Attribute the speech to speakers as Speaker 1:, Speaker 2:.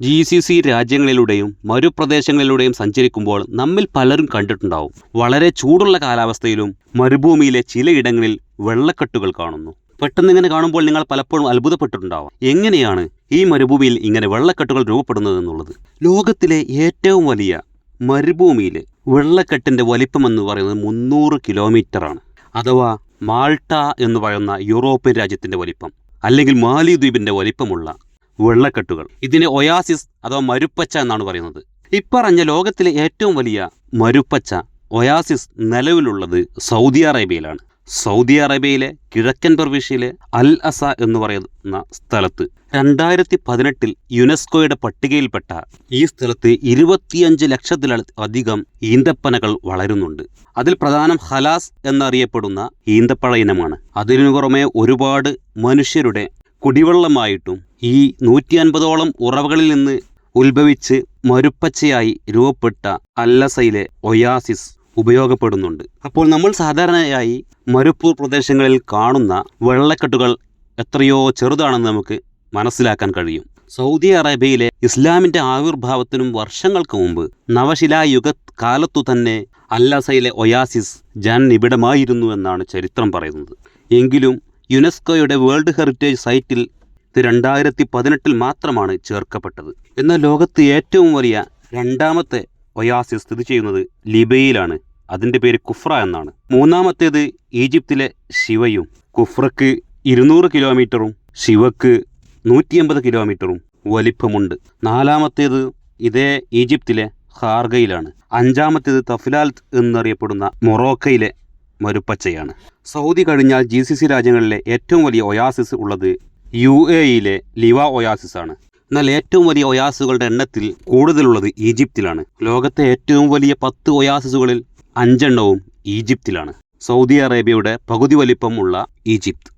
Speaker 1: GCC രാജ്യങ്ങളിലൂടെയും മരുപ്രദേശങ്ങളിലൂടെയും സഞ്ചരിക്കുമ്പോൾ നമ്മിൽ പലരും കണ്ടിട്ടുണ്ടാവും, വളരെ ചൂടുള്ള കാലാവസ്ഥയിലും മരുഭൂമിയിലെ ചിലയിടങ്ങളിൽ വെള്ളക്കെട്ടുകൾ കാണുന്നു. പെട്ടെന്ന് ഇങ്ങനെ കാണുമ്പോൾ നിങ്ങൾ പലപ്പോഴും അത്ഭുതപ്പെട്ടിട്ടുണ്ടാവാം, എങ്ങനെയാണ് ഈ മരുഭൂമിയിൽ ഇങ്ങനെ വെള്ളക്കെട്ടുകൾ രൂപപ്പെടുന്നത് എന്നുള്ളത്. ലോകത്തിലെ ഏറ്റവും വലിയ മരുഭൂമിയിലെ വെള്ളക്കെട്ടിൻ്റെ വലിപ്പമെന്ന് പറയുന്നത് 300 കിലോമീറ്ററാണ്. അഥവാ മാൾട്ട എന്ന് പറയുന്ന യൂറോപ്യൻ രാജ്യത്തിൻ്റെ വലിപ്പം, അല്ലെങ്കിൽ മാലിദ്വീപിൻ്റെ വലിപ്പമുള്ള വെള്ളക്കെട്ടുകൾ. ഇതിനെ ഒയാസിസ് അഥവാ മരുപ്പച്ച എന്നാണ് പറയുന്നത്. ഇപ്പറഞ്ഞ ലോകത്തിലെ ഏറ്റവും വലിയ മരുപ്പച്ച ഒയാസിസ് നിലവിലുള്ളത് സൗദി അറേബ്യയിലാണ്. സൗദി അറേബ്യയിലെ കിഴക്കൻ പ്രവിശ്യയിലെ അൽ അസ എന്ന് പറയുന്ന സ്ഥലത്ത് 2018 യുനെസ്കോയുടെ പട്ടികയിൽപ്പെട്ട ഈ സ്ഥലത്ത് 25 ലക്ഷത്തിലധികം ഈന്തപ്പനകൾ വളരുന്നുണ്ട്. അതിൽ പ്രധാനം ഹലാസ് എന്നറിയപ്പെടുന്ന ഈന്തപ്പഴ ഇനമാണ്. അതിനു പുറമെ ഒരുപാട് മനുഷ്യരുടെ കുടിവെള്ളമായിട്ടും ഈ 150ഓളം ഉറവകളിൽ നിന്ന് ഉത്ഭവിച്ച് മരുപ്പച്ചയായി രൂപപ്പെട്ട അല്ലസയിലെ ഒയാസിസ് ഉപയോഗപ്പെടുന്നുണ്ട്. അപ്പോൾ നമ്മൾ സാധാരണയായി മരുപ്പൂർ പ്രദേശങ്ങളിൽ കാണുന്ന വെള്ളക്കെട്ടുകൾ എത്രയോ ചെറുതാണെന്ന് നമുക്ക് മനസ്സിലാക്കാൻ കഴിയും. സൗദി അറേബ്യയിലെ ഇസ്ലാമിൻ്റെ ആവിർഭാവത്തിനും വർഷങ്ങൾക്ക് മുമ്പ് നവശിലായുഗ കാലത്തു തന്നെ അല്ലസയിലെ ഒയാസിസ് ജനനിബിഡമായിരുന്നു എന്നാണ് ചരിത്രം പറയുന്നത്. എങ്കിലും യുനെസ്കോയുടെ വേൾഡ് ഹെറിറ്റേജ് സൈറ്റിൽ ഇത് 2018 മാത്രമാണ് ചേർക്കപ്പെട്ടത്. എന്നാൽ ലോകത്ത് ഏറ്റവും വലിയ രണ്ടാമത്തെ ഒയാസിസ് സ്ഥിതി ചെയ്യുന്നത് ലിബിയയിലാണ്. അതിൻ്റെ പേര് കുഫ്ര എന്നാണ്. മൂന്നാമത്തേത് ഈജിപ്തിലെ ശിവയും. കുഫ്രക്ക് 200 കിലോമീറ്ററും ശിവക്ക് 180 കിലോമീറ്ററും വലിപ്പമുണ്ട്. നാലാമത്തേത് ഇതേ ഈജിപ്തിലെ ഹാർഗയിലാണ്. അഞ്ചാമത്തേത് തഫ്ലാൽത്ത് എന്നറിയപ്പെടുന്ന മൊറോക്കയിലെ മരുപ്പച്ചയാണ്. സൗദി കഴിഞ്ഞാൽ GCC രാജ്യങ്ങളിലെ ഏറ്റവും വലിയ ഒയാസിസ് ഉള്ളത് UAEയിലെ ലിവ ഒയാസിസ് ആണ്. എന്നാൽ ഏറ്റവും വലിയ ഒയാസുകളുടെ എണ്ണത്തിൽ കൂടുതലുള്ളത് ഈജിപ്തിലാണ്. ലോകത്തെ ഏറ്റവും വലിയ 10 ഒയാസിസുകളിൽ 5 എണ്ണവും ഈജിപ്തിലാണ്. സൗദി അറേബ്യയുടെ പകുതി വലിപ്പമുള്ള ഈജിപ്ത്.